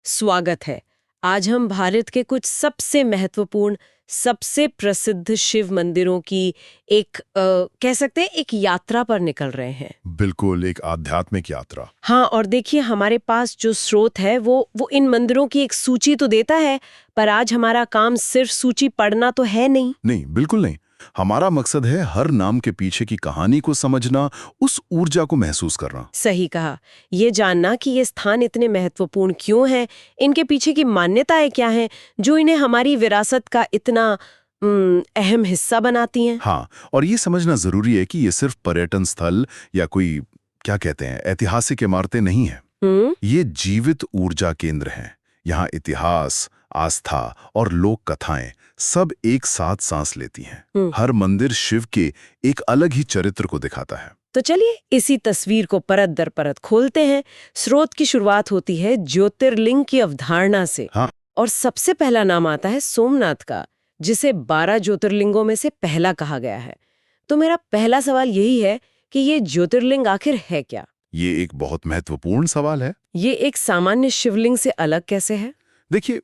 स्वागत है। आज हम भारत के कुछ सबसे महत्वपूर्ण, सबसे प्रसिद्ध शिव मंदिरों की कह सकते हैं एक यात्रा पर निकल रहे हैं। बिल्कुल, एक आध्यात्मिक यात्रा। हाँ, और देखिए हमारे पास जो स्रोत है वो इन मंदिरों की एक सूची तो देता है, पर आज हमारा काम सिर्फ सूची पढ़ना तो है नहीं। नहीं, बिल्कुल नहीं। हमारा मकसद है हर नाम के पीछे की कहानी को समझना, उस ऊर्जा को महसूस करना। सही कहा। ये जानना कि ये स्थान इतने महत्वपूर्ण क्यों हैं, इनके पीछे की मान्यताएं क्या हैं, जो इन्हें हमारी विरासत का इतना अहम हिस्सा बनाती हैं। हाँ, और ये समझना जरूरी है कि ये सिर्फ पर्यटन स्थल या कोई क्या कहते हैं ऐतिहासिक इमारतें नहीं है। ये जीवित ऊर्जा केंद्र हैं। यहाँ इतिहास, आस्था और लोक कथाएं सब एक साथ सांस लेती हैं। हर मंदिर शिव के एक अलग ही चरित्र को दिखाता है। तो चलिए इसी तस्वीर को परत दर परत खोलते हैं। स्रोत की शुरुआत होती है ज्योतिर्लिंग की अवधारणा से। हाँ। और सबसे पहला नाम आता है सोमनाथ का, जिसे 12 ज्योतिर्लिंगों में से पहला कहा गया है। तो मेरा पहला सवाल यही है कि ये ज्योतिर्लिंग आखिर है क्या? ये एक बहुत महत्वपूर्ण सवाल है। ये एक सामान्य शिवलिंग से अलग कैसे है? देखिए,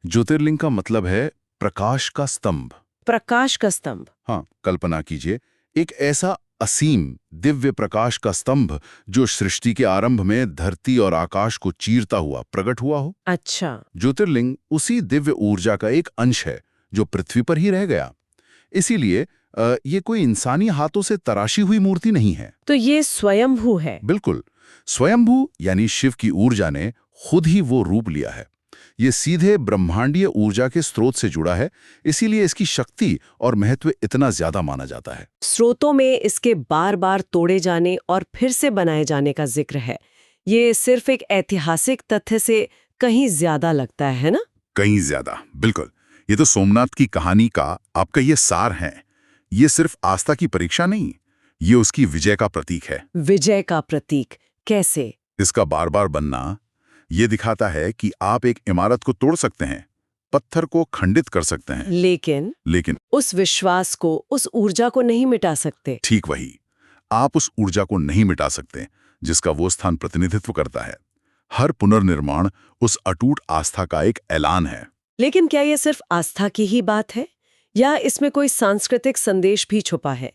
ज्योतिर्लिंग का मतलब है प्रकाश का स्तंभ। प्रकाश का स्तंभ। हाँ, कल्पना कीजिए एक ऐसा असीम दिव्य प्रकाश का स्तंभ जो सृष्टि के आरंभ में धरती और आकाश को चीरता हुआ प्रकट हुआ हो। अच्छा। ज्योतिर्लिंग उसी दिव्य ऊर्जा का एक अंश है जो पृथ्वी पर ही रह गया। इसीलिए ये कोई इंसानी हाथों से तराशी हुई मूर्ति नहीं है। तो ये स्वयंभू है? बिल्कुल, स्वयंभू यानी शिव की ऊर्जा ने खुद ही वो रूप लिया है। ये सीधे ब्रह्मांडीय ऊर्जा के स्रोत से जुड़ा है, इसीलिए इसकी शक्ति और महत्व इतना ज्यादा माना जाता है। स्रोतों में इसके बार बार तोड़े जाने और फिर से बनाए जाने का जिक्र है। ये सिर्फ एक ऐतिहासिक तथ्य से कहीं ज्यादा लगता है ना? कहीं ज्यादा, बिल्कुल। ये तो सोमनाथ की कहानी का आपका ये सार है। ये सिर्फ आस्था की परीक्षा नहीं, ये उसकी विजय का प्रतीक है। विजय का प्रतीक कैसे? इसका बार बार बनना ये दिखाता है कि आप एक इमारत को तोड़ सकते हैं, पत्थर को खंडित कर सकते हैं, लेकिन उस विश्वास को, उस ऊर्जा को नहीं मिटा सकते। ठीक वही, आप उस ऊर्जा को नहीं मिटा सकते जिसका वो स्थान प्रतिनिधित्व करता है। हर पुनर्निर्माण उस अटूट आस्था का एक ऐलान है। लेकिन क्या ये सिर्फ आस्था की ही बात है, या इसमें कोई सांस्कृतिक संदेश भी छुपा है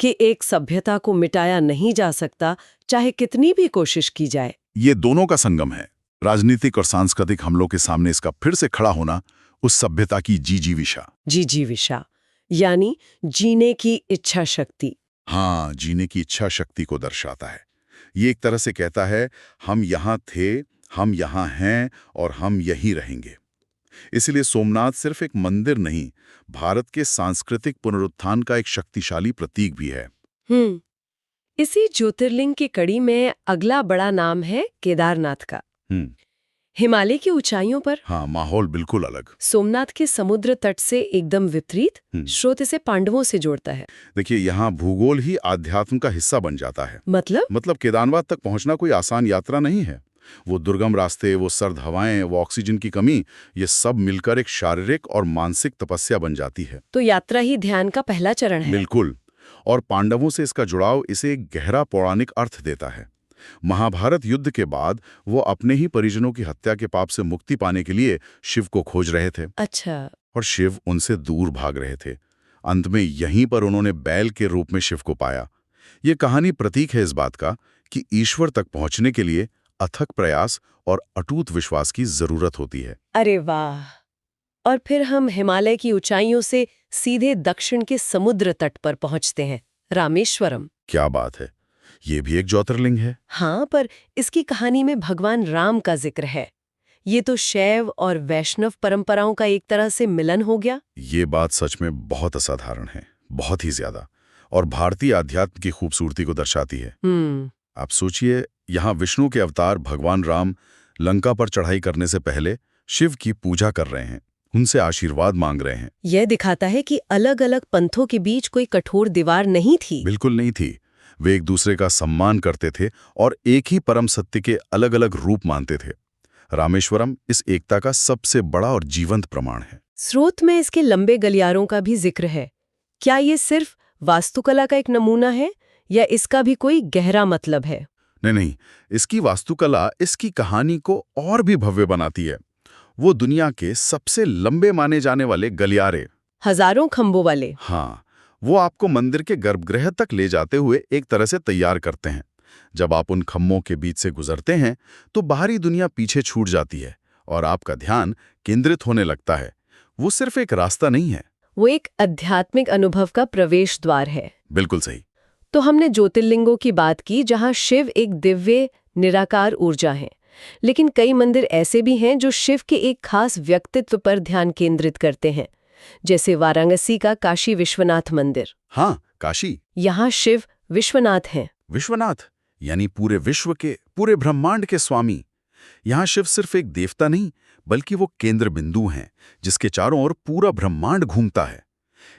कि एक सभ्यता को मिटाया नहीं जा सकता, चाहे कितनी भी कोशिश की जाए? ये दोनों का संगम है। राजनीतिक और सांस्कृतिक हमलों के सामने इसका फिर से खड़ा होना उस सभ्यता की जीजीविषा यानी जीने की इच्छा शक्ति। हाँ, जीने की इच्छा शक्ति को दर्शाता है। ये एक तरह से कहता है, हम यहाँ थे, हम यहाँ हैं और हम यहीं रहेंगे। इसलिए सोमनाथ सिर्फ एक मंदिर नहीं, भारत के सांस्कृतिक पुनरुत्थान का एक शक्तिशाली प्रतीक भी है। इसी ज्योतिर्लिंग की कड़ी में अगला बड़ा नाम है केदारनाथ का। हिमालय की ऊंचाइयों पर। हाँ, माहौल बिल्कुल अलग। सोमनाथ के समुद्र तट से एकदम विपरीत। स्रोत इसे पांडवों से जोड़ता है। देखिए, यहाँ भूगोल ही आध्यात्म का हिस्सा बन जाता है। मतलब केदारनाथ तक पहुंचना कोई आसान यात्रा नहीं है। वो दुर्गम रास्ते, वो सर्द हवाएं, वो ऑक्सीजन की कमी, ये सब मिलकर एक शारीरिक और मानसिक तपस्या बन जाती है। तो यात्रा ही ध्यान का पहला चरण है। बिल्कुल, और पांडवों से इसका जुड़ाव इसे एक गहरा पौराणिक अर्थ देता है। महाभारत युद्ध के बाद वो अपने ही परिजनों की हत्या के पाप से मुक्ति पाने के लिए शिव को खोज रहे थे। अच्छा। और शिव उनसे दूर भाग रहे थे। अंत में यहीं पर उन्होंने बैल के रूप में शिव को पाया। ये कहानी प्रतीक है इस बात का कि ईश्वर तक पहुंचने के लिए अथक प्रयास और अटूट विश्वास की जरूरत होती है। अरे वाह! और फिर हम हिमालय की ऊंचाइयों से सीधे दक्षिण के समुद्र तट पर पहुंचते हैं, रामेश्वरम। क्या बात है, ये भी एक ज्योतिर्लिंग है। हाँ, पर इसकी कहानी में भगवान राम का जिक्र है। ये तो शैव और वैष्णव परंपराओं का एक तरह से मिलन हो गया। ये बात सच में बहुत असाधारण है, बहुत ही ज्यादा, और भारतीय अध्यात्म की खूबसूरती को दर्शाती है। आप सोचिए, यहाँ विष्णु के अवतार भगवान राम लंका पर चढ़ाई करने से पहले शिव की पूजा कर रहे हैं, उनसे आशीर्वाद मांग रहे हैं। यह दिखाता है कि अलग अलग पंथों के बीच कोई कठोर दीवार नहीं थी। बिल्कुल नहीं थी। वे एक दूसरे का सम्मान करते थे और एक ही परम सत्य के अलग अलग रूप मानते थे। रामेश्वरम इस एकता का सबसे बड़ा और जीवंत प्रमाण है। स्रोत में इसके लंबे गलियारों का भी जिक्र है। क्या ये सिर्फ वास्तुकला का एक नमूना है, या इसका भी कोई गहरा मतलब है? नहीं, इसकी वास्तुकला इसकी कहानी को और भी भव्य बनाती है। वो दुनिया के सबसे लंबे माने जाने वाले गलियारे, हजारों खंभों वाले। हाँ, वो आपको मंदिर के गर्भगृह तक ले जाते हुए एक तरह से तैयार करते हैं। जब आप उन खम्भों के बीच से गुजरते हैं तो बाहरी दुनिया पीछे छूट जाती है और आपका ध्यान केंद्रित होने लगता है। वो सिर्फ एक रास्ता नहीं है। वो एक आध्यात्मिक अनुभव का प्रवेश द्वार है। बिल्कुल सही। तो हमने ज्योतिर्लिंगों की बात की जहां शिव एक दिव्य निराकार ऊर्जा है, लेकिन कई मंदिर ऐसे भी हैं जो शिव के एक खास व्यक्तित्व पर ध्यान केंद्रित करते हैं, जैसे वाराणसी का काशी विश्वनाथ मंदिर। हाँ, काशी। यहाँ शिव विश्वनाथ हैं। विश्वनाथ यानी पूरे विश्व के, पूरे ब्रह्मांड के स्वामी। यहाँ शिव सिर्फ एक देवता नहीं, बल्कि वो केंद्र बिंदु हैं जिसके चारों ओर पूरा ब्रह्मांड घूमता है।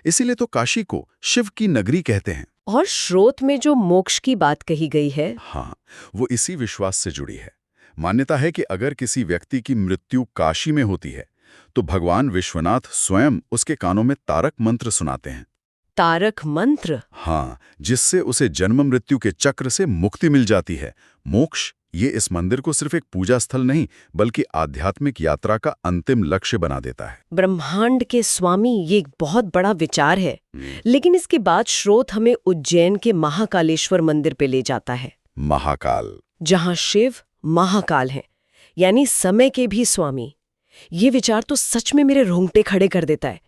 इसीलिए तो काशी को शिव की नगरी कहते हैं। और स्रोत में जो मोक्ष की बात कही गई है, हाँ, वो इसी विश्वास से जुड़ी है। मान्यता है कि अगर किसी व्यक्ति की मृत्यु काशी में होती है तो भगवान विश्वनाथ स्वयं उसके कानों में तारक मंत्र सुनाते हैं। तारक मंत्र? हाँ, जिससे उसे जन्म मृत्यु के चक्र से मुक्ति मिल जाती है। मोक्ष ये इस मंदिर को सिर्फ एक पूजा स्थल नहीं, बल्कि आध्यात्मिक यात्रा का अंतिम लक्ष्य बना देता है। ब्रह्मांड के स्वामी, ये एक बहुत बड़ा विचार है। लेकिन इसके बाद स्रोत हमें उज्जैन के महाकालेश्वर मंदिर पे ले जाता है। महाकाल, जहां शिव महाकाल हैं, यानी समय के भी स्वामी। ये विचार तो सच में मेरे रोंगटे खड़े कर देता है।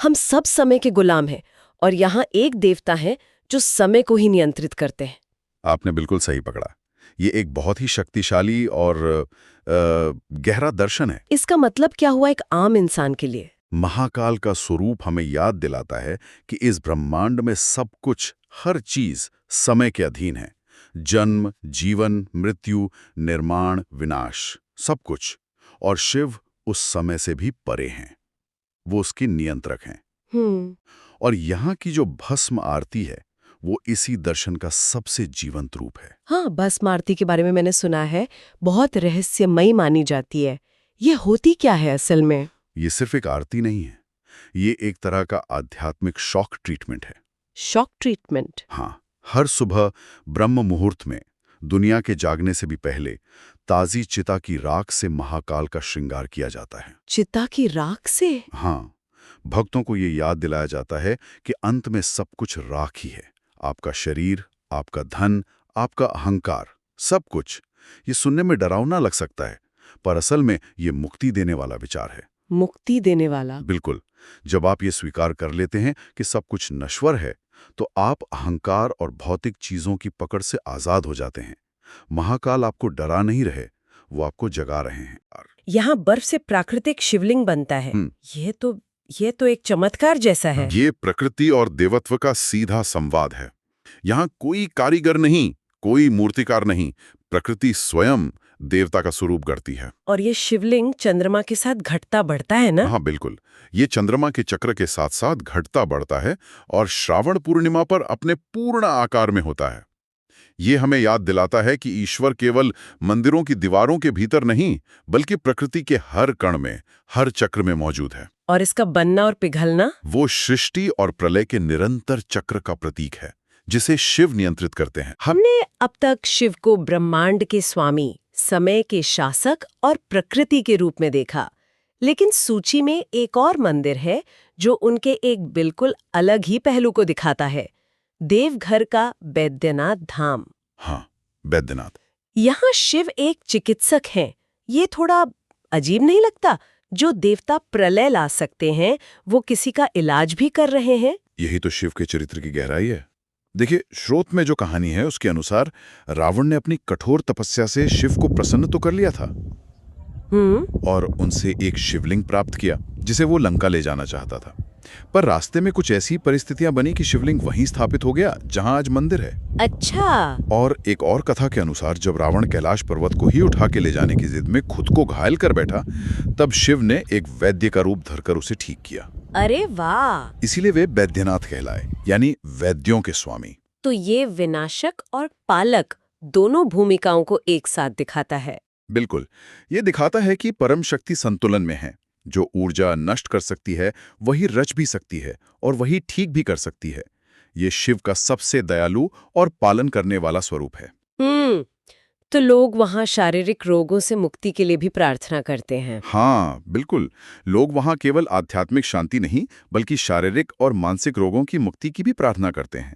हम सब समय के गुलाम हैं और यहाँ एक देवता है जो समय को ही नियंत्रित करते हैं। आपने बिल्कुल सही पकड़ा। ये एक बहुत ही शक्तिशाली और गहरा दर्शन है। इसका मतलब क्या हुआ एक आम इंसान के लिए? महाकाल का स्वरूप हमें याद दिलाता है कि इस ब्रह्मांड में सब कुछ, हर चीज समय के अधीन है। जन्म, जीवन, मृत्यु, निर्माण, विनाश, सब कुछ। और शिव उस समय से भी परे हैं। वो उसके नियंत्रक हैं। और यहाँ की जो भस्म आरती है वो इसी दर्शन का सबसे जीवंत रूप है। हाँ, भस्म आरती के बारे में मैंने सुना है, बहुत रहस्यमयी मानी जाती है। ये होती क्या है असल में? ये सिर्फ एक आरती नहीं है, ये एक तरह का आध्यात्मिक शॉक ट्रीटमेंट है। Shock treatment? हाँ, हर सुबह ब्रह्म मुहूर्त में, दुनिया के जागने से भी पहले, ताजी चिता की राख से महाकाल का श्रृंगार किया जाता है। चिता की राख से? हाँ, भक्तों को ये याद दिलाया जाता है कि अंत में सब कुछ राख ही है। आपका शरीर, आपका धन, आपका अहंकार, सब कुछ। ये सुनने में डरावना लग सकता है, पर असल में ये मुक्ति देने वाला विचार है। मुक्ति देने वाला? बिल्कुल। जब आप ये स्वीकार कर लेते हैं कि सब कुछ नश्वर है, तो आप अहंकार और भौतिक चीजों की पकड़ से आजाद हो जाते हैं। महाकाल आपको डरा नहीं रहे, वो आपको जगा रहे हैं। यहाँ बर्फ से प्राकृतिक शिवलिंग बनता है। ये तो एक चमत्कार जैसा है। ये प्रकृति और देवत्व का सीधा संवाद है। यहाँ कोई कारीगर नहीं, कोई मूर्तिकार नहीं, प्रकृति स्वयं देवता का स्वरूप गढ़ती है। और ये शिवलिंग चंद्रमा के साथ घटता बढ़ता है ना? हाँ बिल्कुल, ये चंद्रमा के चक्र के साथ साथ घटता बढ़ता है और श्रावण पूर्णिमा पर अपने पूर्ण आकार में होता है। ये हमें याद दिलाता है कि ईश्वर केवल मंदिरों की दीवारों के भीतर नहीं, बल्कि प्रकृति के हर कण में, हर चक्र में मौजूद है। और इसका बनना और पिघलना? वो सृष्टि और प्रलय के निरंतर चक्र का प्रतीक है, जिसे शिव नियंत्रित करते हैं। हमने अब तक शिव को ब्रह्मांड के स्वामी, समय के शासक और प्रकृति के रूप में देखा, लेकिन सूची में एक और मंदिर है जो उनके एक बिल्कुल अलग ही पहलू को दिखाता है, देवघर का बैद्यनाथ धाम। हाँ, बैद्यनाथ। यहाँ शिव एक चिकित्सक हैं। ये थोड़ा अजीब नहीं लगता? जो देवता प्रलय ला सकते हैं, वो किसी का इलाज भी कर रहे हैं। यही तो शिव के चरित्र की गहराई है। देखिए, स्रोत में जो कहानी है उसके अनुसार रावण ने अपनी कठोर तपस्या से शिव को प्रसन्न तो कर लिया था और उनसे एक शिवलिंग प्राप्त किया जिसे वो लंका ले जाना चाहता था। पर रास्ते में कुछ ऐसी परिस्थितियां बनी कि शिवलिंग वहीं स्थापित हो गया जहां आज मंदिर है। अच्छा। और एक और कथा के अनुसार जब रावण कैलाश पर्वत को ही उठा के ले जाने की जिद में खुद को घायल कर बैठा, तब शिव ने एक वैद्य का रूप धरकर उसे ठीक किया। अरे वाह! इसीलिए वे बैद्यनाथ कहलाए, यानी वैद्यों के स्वामी। तो ये विनाशक और पालक दोनों भूमिकाओं को एक साथ दिखाता है। बिल्कुल, ये दिखाता है कि परम शक्ति संतुलन में है। जो ऊर्जा नष्ट कर सकती है वही रच भी सकती है और वही ठीक भी कर सकती है। ये शिव का सबसे दयालु और पालन करने वाला स्वरूप है। तो लोग वहाँ शारीरिक रोगों से मुक्ति के लिए भी प्रार्थना करते हैं। हाँ बिल्कुल, लोग वहाँ केवल आध्यात्मिक शांति नहीं बल्कि शारीरिक और मानसिक रोगों की मुक्ति की भी प्रार्थना करते हैं।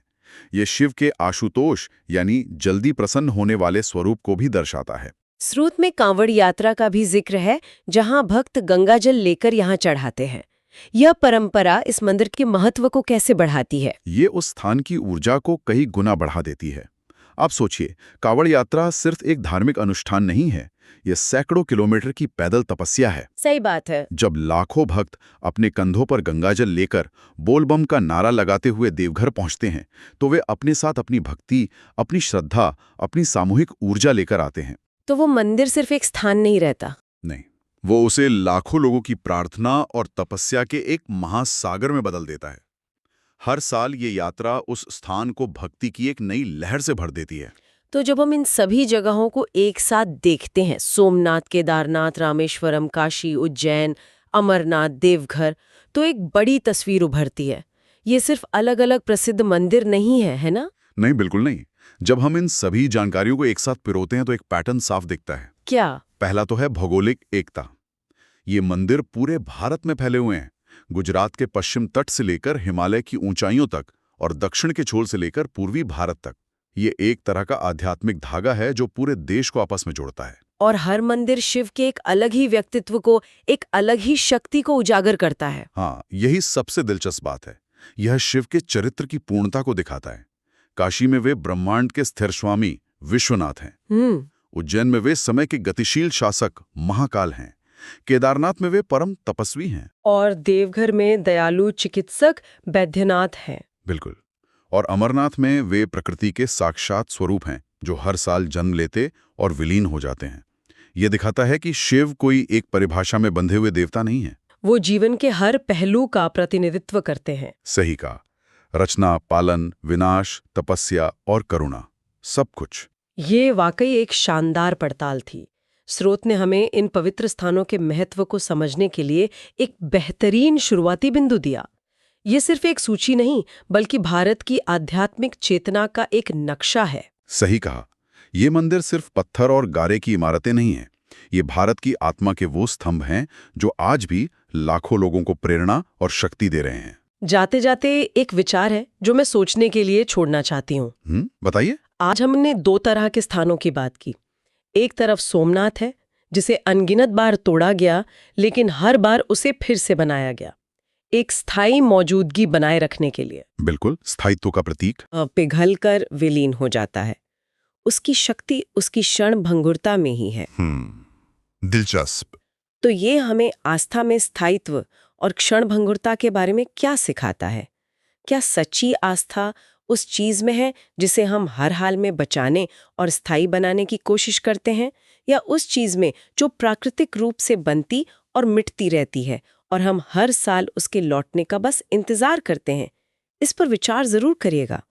ये शिव के आशुतोष यानी जल्दी प्रसन्न होने वाले स्वरूप को भी दर्शाता है। स्रोत में कांवड़ यात्रा का भी जिक्र है, जहाँ भक्त गंगाजल लेकर यहाँ चढ़ाते हैं। यह परंपरा इस मंदिर के महत्व को कैसे बढ़ाती है? ये उस स्थान की ऊर्जा को कई गुना बढ़ा देती है। आप सोचिए, कांवड़ यात्रा सिर्फ एक धार्मिक अनुष्ठान नहीं है, ये सैकड़ों किलोमीटर की पैदल तपस्या है। सही बात है। जब लाखों भक्त अपने कंधों पर गंगाजल लेकर बोलबम का नारा लगाते हुए देवघर पहुंचते हैं, तो वे अपने साथ अपनी भक्ति, अपनी श्रद्धा, अपनी सामूहिक ऊर्जा लेकर आते हैं। तो वो मंदिर सिर्फ एक स्थान नहीं रहता। नहीं, वो उसे लाखों लोगों की प्रार्थना और तपस्या के एक महासागर में बदल देता है। हर साल ये यात्रा उस स्थान को भक्ति की एक नई लहर से भर देती है। तो जब हम इन सभी जगहों को एक साथ देखते हैं, सोमनाथ, केदारनाथ, रामेश्वरम, काशी, उज्जैन, अमरनाथ, देवघर, तो एक बड़ी तस्वीर उभरती है। ये सिर्फ अलग-अलग प्रसिद्ध मंदिर नहीं है ना? नहीं, बिल्कुल नहीं। जब हम इन सभी जानकारियों को एक साथ पिरोते हैं तो एक पैटर्न साफ दिखता है। क्या? पहला तो है भौगोलिक एकता। ये मंदिर पूरे भारत में फैले हुए हैं, गुजरात के पश्चिम तट से लेकर हिमालय की ऊंचाइयों तक और दक्षिण के छोर से लेकर पूर्वी भारत तक। ये एक तरह का आध्यात्मिक धागा है जो पूरे देश को आपस में जोड़ता है। और हर मंदिर शिव के एक अलग ही व्यक्तित्व को, एक अलग ही शक्ति को उजागर करता है। हाँ, यही सबसे दिलचस्प बात है। यह शिव के चरित्र की पूर्णता को दिखाता है। काशी में वे ब्रह्मांड के स्थिर स्वामी विश्वनाथ हैं। उज्जैन में वे समय के गतिशील शासक महाकाल हैं। केदारनाथ में वे परम तपस्वी हैं। और देवघर में दयालु चिकित्सक बैद्यनाथ हैं। बिल्कुल। और अमरनाथ में वे प्रकृति के साक्षात स्वरूप हैं जो हर साल जन्म लेते और विलीन हो जाते हैं। ये दिखाता है कि शिव कोई एक परिभाषा में बंधे हुए देवता नहीं है। वो जीवन के हर पहलू का प्रतिनिधित्व करते हैं। सही कहा। रचना, पालन, विनाश, तपस्या और करुणा, सब कुछ। ये वाकई एक शानदार पड़ताल थी। स्रोत ने हमें इन पवित्र स्थानों के महत्व को समझने के लिए एक बेहतरीन शुरुआती बिंदु दिया। ये सिर्फ एक सूची नहीं, बल्कि भारत की आध्यात्मिक चेतना का एक नक्शा है। सही कहा। ये मंदिर सिर्फ पत्थर और गारे की इमारतें नहीं हैं। ये भारत की आत्मा के वो स्तंभ हैं जो आज भी लाखों लोगों को प्रेरणा और शक्ति दे रहे हैं। जाते जाते एक विचार है जो मैं सोचने के लिए छोड़ना चाहती हूँ। बताइए। आज हमने दो तरह के स्थानों की बात की। एक तरफ सोमनाथ है, जिसे अनगिनत बार तोड़ा गया, लेकिन हर बार उसे फिर से बनाया गया, एक स्थायी मौजूदगी बनाए रखने के लिए। बिल्कुल, स्थायित्व का प्रतीक। पिघलकर विलीन हो जाता है। उसकी शक्ति उसकी क्षण भंगुरता में ही है। दिलचस्प। तो ये हमें आस्था में स्थायित्व और क्षण भंगुरता के बारे में क्या सिखाता है? क्या सच्ची आस्था उस चीज में है जिसे हम हर हाल में बचाने और स्थायी बनाने की कोशिश करते हैं, या उस चीज में जो प्राकृतिक रूप से बनती और मिटती रहती है और हम हर साल उसके लौटने का बस इंतजार करते हैं? इस पर विचार जरूर करिएगा।